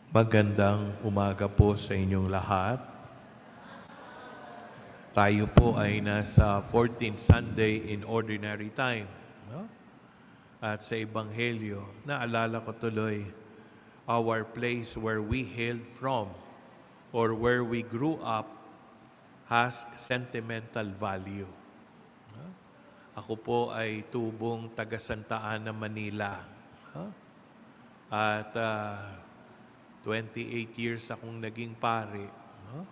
Magandang umaga po sa inyong lahat. Tayo po ay nasa 14th Sunday in Ordinary Time. No? At sa Ebanghelyo, naalala ko tuloy, our place where we hailed from or where we grew up has sentimental value. No? Ako po ay tubong taga Santa Ana, Manila. No? At 28 years akong naging pare, no?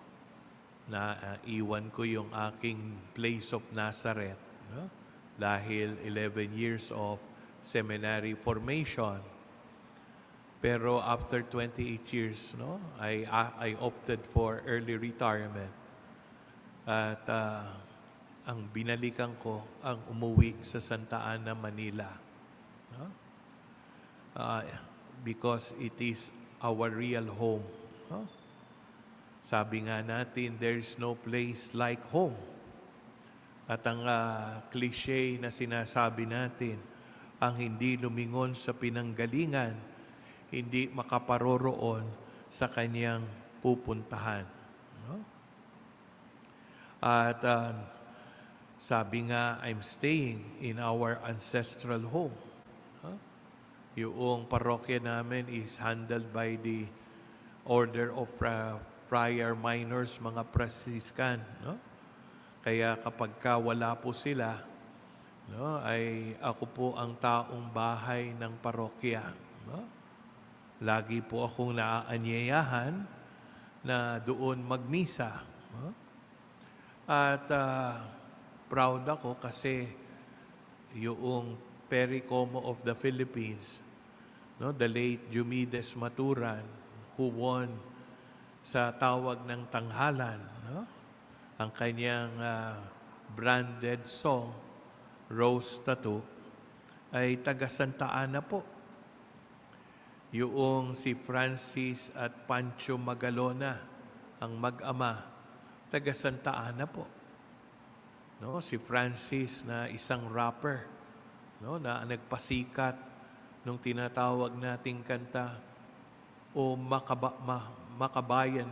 Na iwan ko yung aking place of Nazareth, no? Dahil 11 years of seminary formation. Pero after 28 years, no, I opted for early retirement. At ang binalikan ko ang umuwi sa Santa Ana, Manila. No? Because it is our real home. No? Sabi nga natin, there's no place like home. At ang cliche na sinasabi natin, ang hindi lumingon sa pinanggalingan, hindi makaparoroon sa kanyang pupuntahan. No? At sabi nga, I'm staying in our ancestral home. Yung parokya namin is handled by the Order of Friar Minors, mga Franciscan. No? Kaya kapag wala po sila, no, ay ako po ang taong bahay ng parokya. No? Lagi po akong naaanyayahan na doon magmisa. No? At proud ako kasi yung Pericomo of the Philippines, no, the late Jumides Maturan, who won sa tawag ng tanghalan, no, ang kanyang branded song, Rose Tattoo, ay taga Santa Ana po. Yung si Francis at Pancho Magalona, ang mag-ama, taga Santa Ana po. No, si Francis na isang rapper, no, na nagpasikat nung tinatawag nating kanta o makabayan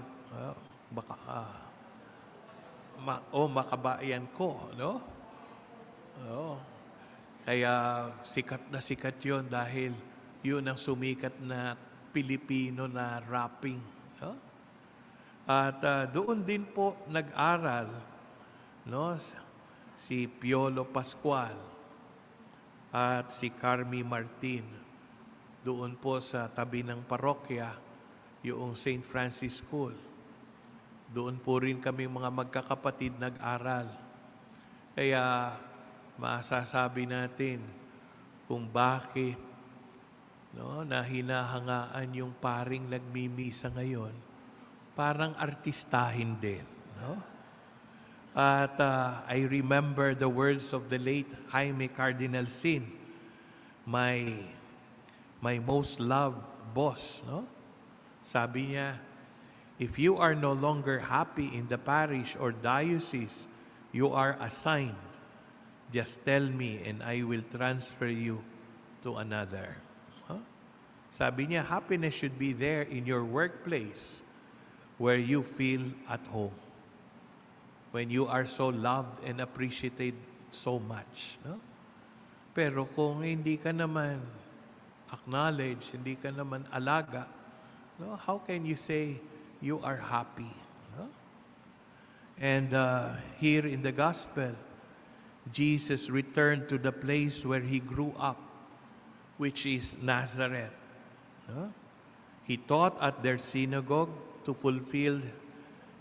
makabayan ko, no? Oh. Kaya sikat na sikat 'yon dahil 'yun ang sumikat na Pilipino na rapping, no? At doon din po nag-aral, no, si Piolo Pascual at si Carmi Martin. Doon po sa tabi ng parokya, yung St. Francis School. Doon po rin kami mga magkakapatid nag-aral. Kaya masasabi natin kung bakit, no, na hinahangaan yung paring nagmimisa ngayon, parang artistahin din. No? At I remember the words of the late Jaime Cardinal Sin, my most loved boss. No? Sabi niya, if you are no longer happy in the parish or diocese you are assigned, just tell me and I will transfer you to another. Huh? Sabi niya, happiness should be there in your workplace where you feel at home. When you are so loved and appreciated so much. No? Pero kung hindi ka naman acknowledge, hindi ka naman alaga, no, how can you say you are happy? No? And here in the gospel, Jesus returned to the place where he grew up, which is Nazareth. No? He taught at their synagogue to fulfill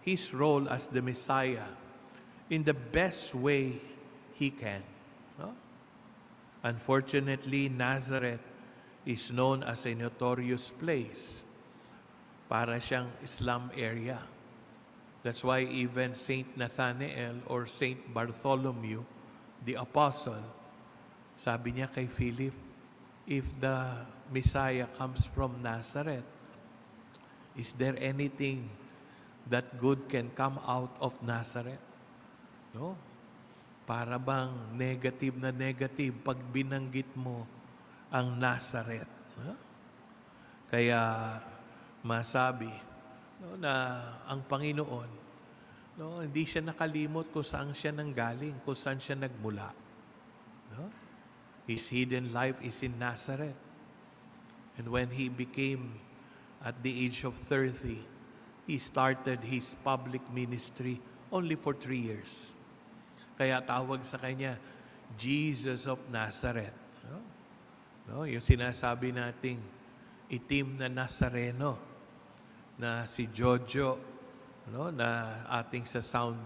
his role as the Messiah in the best way he can. No? Unfortunately, Nazareth is known as a notorious place. Para siyang slum area. That's why even Saint Nathanael or Saint Bartholomew, the apostle, sabi niya kay Philip, if the Messiah comes from Nazareth, is there anything that good can come out of Nazareth? No? Para bang negative na negative pag binanggit mo ang Nazareth. No? Kaya masabi, no, na ang Panginoon, no, hindi siya nakalimot kung saan siya nanggaling, kung saan siya nagmula. No? His hidden life is in Nazareth. And when he became at the age of 30, he started his public ministry only for 3 years. Kaya tawag sa kanya, Jesus of Nazareth. No? No? Yung sinasabi nating itim na Nazareno na si Jojo, no, na ating sa sound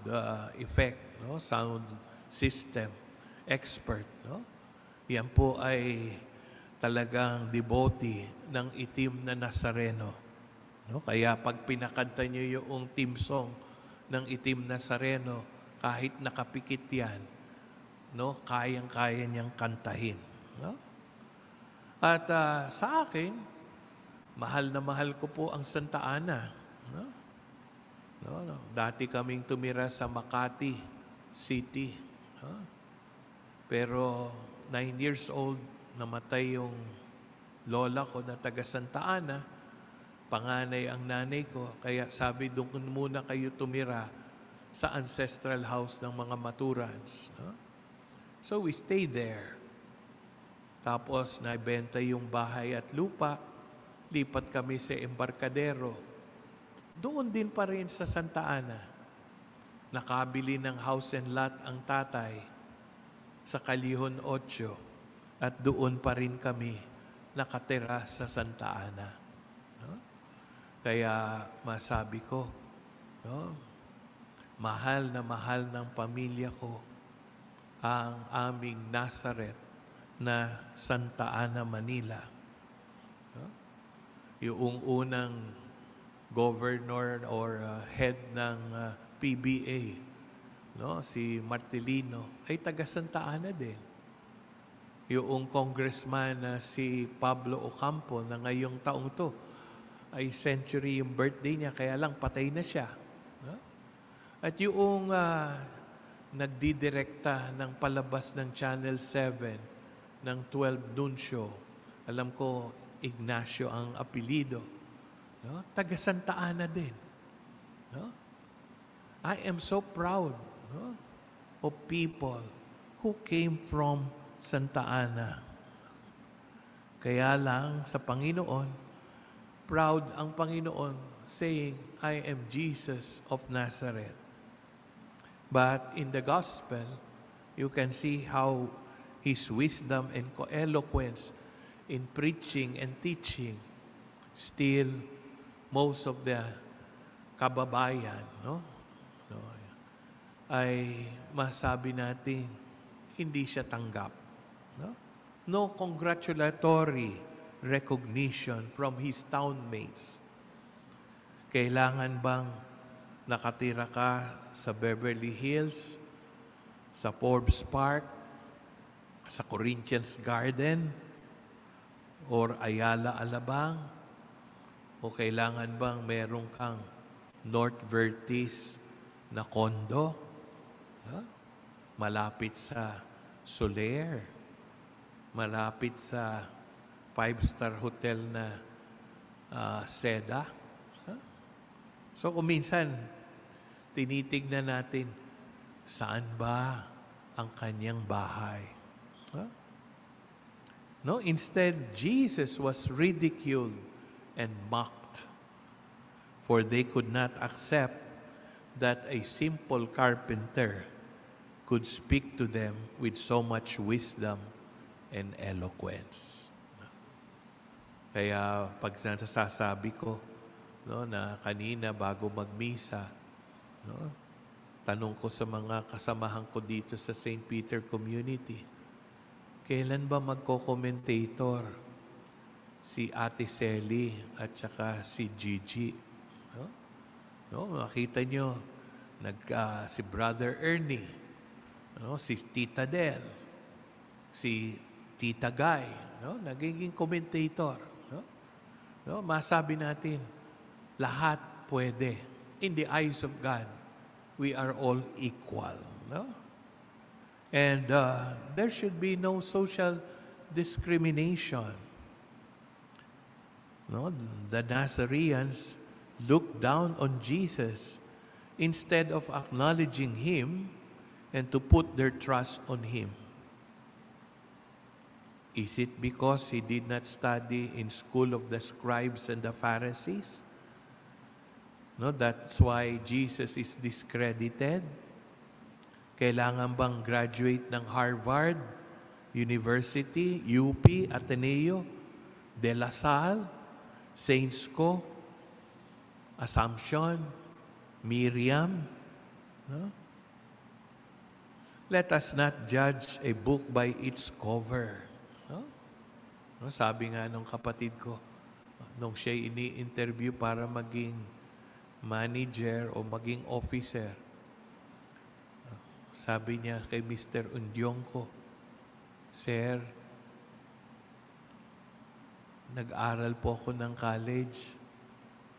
effect, no, sound system expert, no? Yan po ay talagang devotee ng itim na Nazareno, no? Kaya pag pinakanta niyo yung theme song ng itim na Nazareno, kahit nakapikit yan, no, kayang-kaya niyang kantahin, no? At sa akin, mahal na mahal ko po ang Santa Ana. No? No. Dati kaming tumira sa Makati City. No? Pero 9 years old, namatay yung lola ko na taga Santa Ana. Panganay ang nanay ko. Kaya sabi, doon muna kayo tumira sa ancestral house ng mga Maturans. No? So we stayed there. Tapos naibenta yung bahay at lupa. Lipat kami sa Embarcadero. Doon din pa rin sa Santa Ana. Nakabili ng house and lot ang tatay sa Calihon 8 at doon pa rin kami nakatira sa Santa Ana. No? Kaya masabi ko, no, mahal na mahal ng pamilya ko ang aming Nazareth na Santa Ana, Manila. Yung unang governor or head ng PBA, no, si Martilino, ay taga Santa Ana din. Yung congressman na si Pablo Ocampo na ngayong taong to ay century yung birthday niya, kaya lang patay na siya. No? At yung nagdidirekta ng palabas ng Channel 7 ng 12 noon show, alam ko Ignacio ang apelido, no? Taga Santa Ana din. No? I am so proud, no, of people who came from Santa Ana. Kaya lang sa Panginoon, proud ang Panginoon saying, I am Jesus of Nazareth. But in the gospel, you can see how His wisdom and eloquence in preaching and teaching, still most of the kababayan, no, ay masabi natin hindi siya tanggap. No congratulatory recognition from his townmates. Kailangan bang nakatira ka sa Beverly Hills, sa Forbes Park, sa Corinthians Garden, or Ayala Alabang? O kailangan bang meron kang North Vertis na kondo? Malapit sa Soler, malapit sa 5-star hotel na Seda? So kung minsan, tinitignan natin, saan ba ang kanyang bahay? No, instead, Jesus was ridiculed and mocked, for they could not accept that a simple carpenter could speak to them with so much wisdom and eloquence. Kaya pag nasasabi ko, no, na kanina bago magmisa, no, tanong ko sa mga kasamahan ko dito sa St. Peter Community, kailan ba magko-commentator si Ate Sally at saka si Gigi? No, makita nyo, si Brother Ernie, no, si Tita Del, si Tita Guy, no, nagiging commentator. No, masabi natin, lahat pwede. In the eyes of God, we are all equal. No? And there should be no social discrimination. No, the Nazareans looked down on Jesus instead of acknowledging him and to put their trust on him. Is it because he did not study in school of the scribes and the Pharisees? No, that's why Jesus is discredited. Kailangan bang graduate ng Harvard University, UP, Ateneo, De La Salle, Saints Co, Assumption, Miriam? No? Let us not judge a book by its cover. No? No, sabi nga nung kapatid ko, nung siya ini-interview para maging manager o maging officer, sabi niya kay Mr. Undyong ko, Sir, nag-aral po ako ng college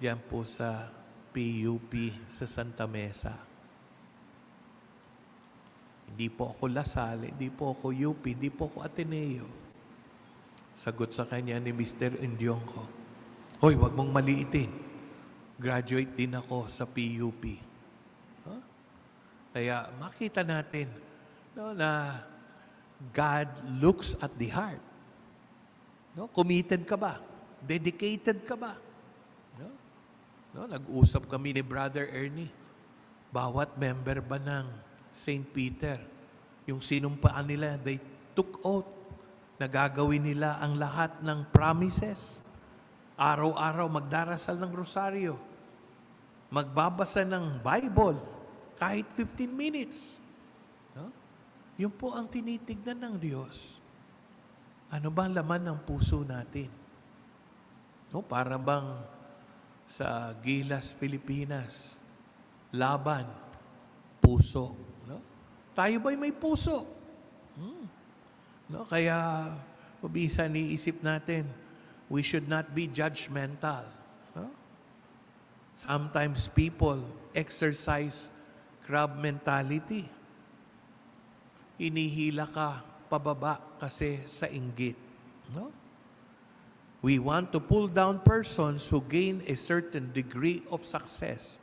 diyan po sa PUP sa Santa Mesa. Hindi po ako Lasal, hindi po ako UP, hindi po ako Ateneo. Sagot sa kanya ni Mr. Undyong ko, Hoy, wag mong maliitin. Graduate din ako sa PUP. Huh? Kaya makita natin no, na God looks at the heart. No? Committed ka ba? Dedicated ka ba? No? No? Nag-usap kami ni Brother Ernie. Bawat member ba ng St. Peter, yung sinumpaan nila, they took oath na gagawin nila ang lahat ng promises. Araw-araw magdarasal ng rosaryo. Magbabasa ng Bible kahit 15 minutes. No? Yun po ang tinitignan ng Diyos. Ano ba ang laman ng puso natin? No, para bang sa Gilas, Pilipinas, laban, puso. No? Tayo ba'y may puso? No, kaya mabisa niisip natin, we should not be judgmental. No? Sometimes people exercise crab mentality. Inihila ka pababa kasi sa inggit. No? We want to pull down persons who gain a certain degree of success.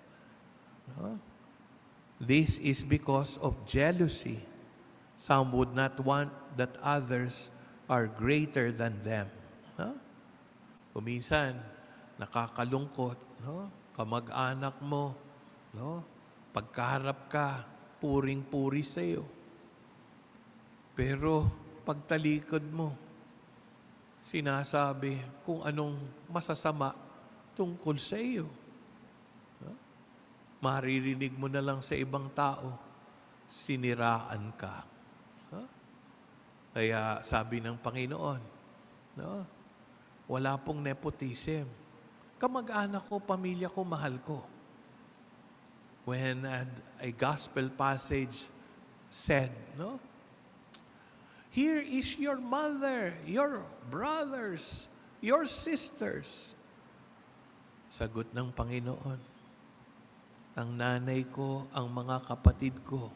No? This is because of jealousy. Some would not want that others are greater than them. No? Kuminsan, nakakalungkot, no? Kamag-anak mo, no? Pagkaharap ka, puring-puri sa iyo. Pero pagtalikod mo, sinasabi kung anong masasama tungkol sa iyo. No? Maririnig mo na lang sa ibang tao, siniraan ka. No? Kaya sabi ng Panginoon, no? Wala pong nepotism. Kamag-anak ko, pamilya ko, mahal ko. When a gospel passage said, no? Here is your mother, your brothers, your sisters. Sagot ng Panginoon, ang nanay ko, ang mga kapatid ko,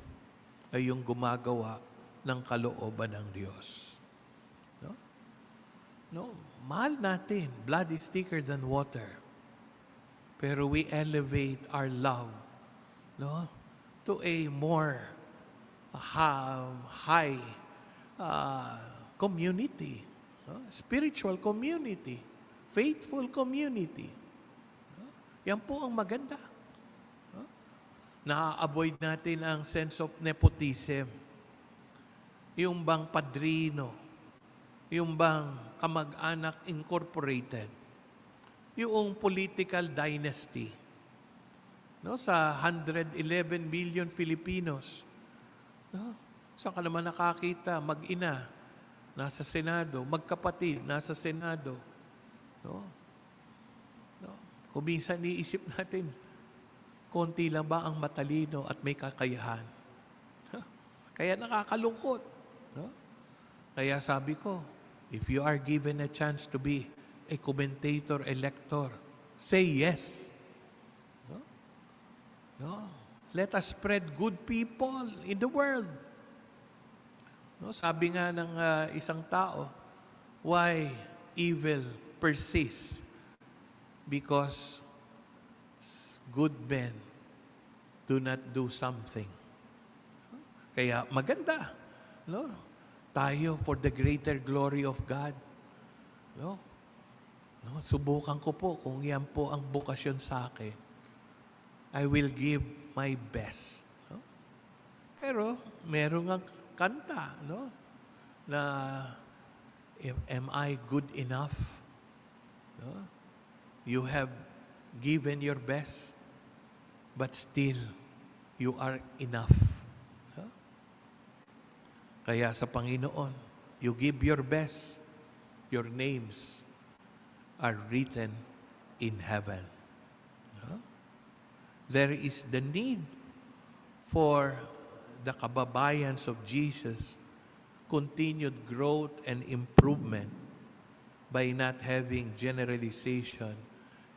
ay yung gumagawa ng kalooban ng Diyos. No? No, mahal natin. Blood is thicker than water. Pero we elevate our love, no, to a more high community, no? Spiritual community, faithful community. No? Yan po ang maganda. No? Na-avoid natin ang sense of nepotism. Yung bang padrino, yung bang kamag-anak incorporated, yung political dynasty. No? Sa 111 million Filipinos, no? Saan ka naman nakakita? Mag-ina, nasa Senado. Magkapatid, nasa Senado. No? No? Kung minsan iisip natin, konti lang ba ang matalino at may kakayahan? Kaya nakakalungkot. No? Kaya sabi ko, if you are given a chance to be a commentator, a lector, say yes. No? No? Let us spread good people in the world. No, sabi nga ng isang tao, why evil persists because good men do not do something. Kaya maganda, no? Tayo for the greater glory of God. No? No, subukan ko po kung yan po ang bukasyon sa akin. I will give my best. No? Pero meron ang kanta, no? Na am I good enough? No? You have given your best, but still you are enough. No? Kaya sa Panginoon, you give your best, your names are written in heaven. No? There is the need for the kababayans of Jesus continued growth and improvement by not having generalization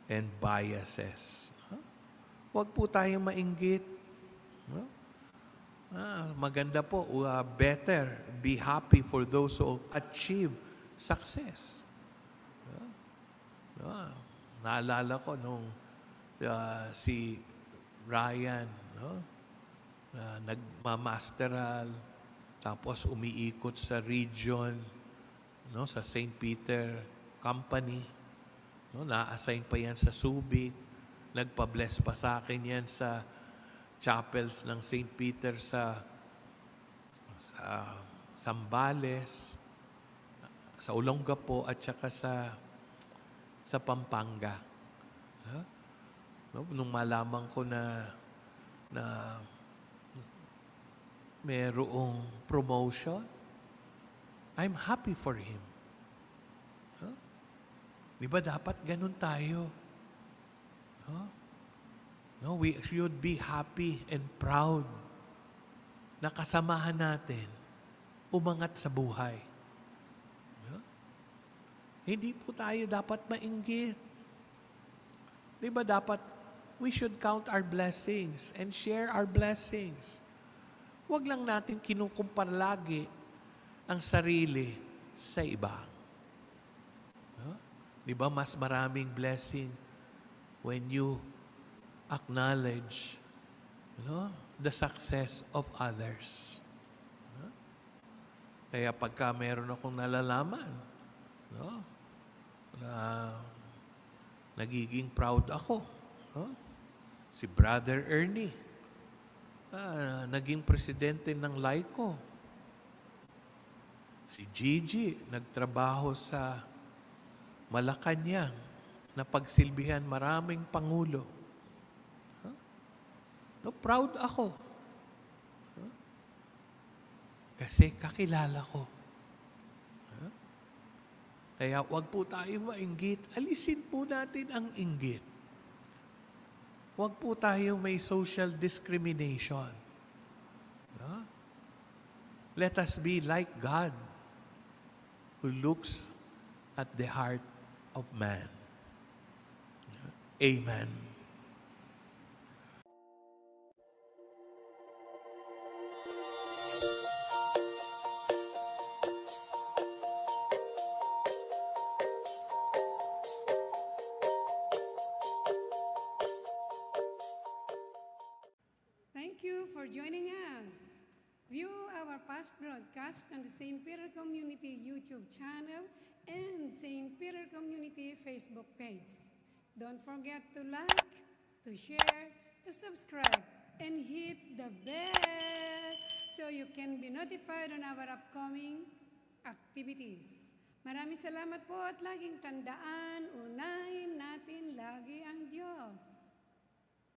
and biases. No? Huwag po tayong mainggit. No? Maganda po, better be happy for those who achieve success. No? Naalala ko nung si Ryan, no? Nagmamasteral, tapos umiikot sa region, no? Sa St. Peter Company. No? Na-assign pa yan sa Subic. Nagpa-bless pa sa akin yan sa chapels ng St. Peter sa Zambales, sa Olongapo, at saka sa Pampanga. No? Nung malaman ko na mayroong promotion, I'm happy for him. Huh? Di ba dapat ganun tayo? Huh? No, we should be happy and proud na kasamahan natin umangat sa buhay. Huh? Hindi po tayo dapat mainggit. Di ba dapat we should count our blessings and share our blessings. Huwag lang natin kinukumpar lagi ang sarili sa iba. No? Di ba mas maraming blessing when you acknowledge, no, the success of others. No? Kaya pagka meron akong nalalaman, no, na nagiging proud ako, no? Si Brother Ernie, naging presidente ng LICO. Si Gigi, nagtrabaho sa Malacanang, na pagsilbihan maraming pangulo. No, proud ako. Kasi kakilala ko. Kaya wag po tayo mainggit. Alisin po natin ang inggit. Huwag po tayo may social discrimination. No? Let us be like God, who looks at the heart of man. Amen. Thank you for joining us. View our past broadcast on the St. Peter Community YouTube channel and St. Peter Community Facebook page. Don't forget to like, to share, to subscribe, and hit the bell so you can be notified on our upcoming activities. Maraming salamat po at laging tandaan, unahin natin lagi ang Diyos.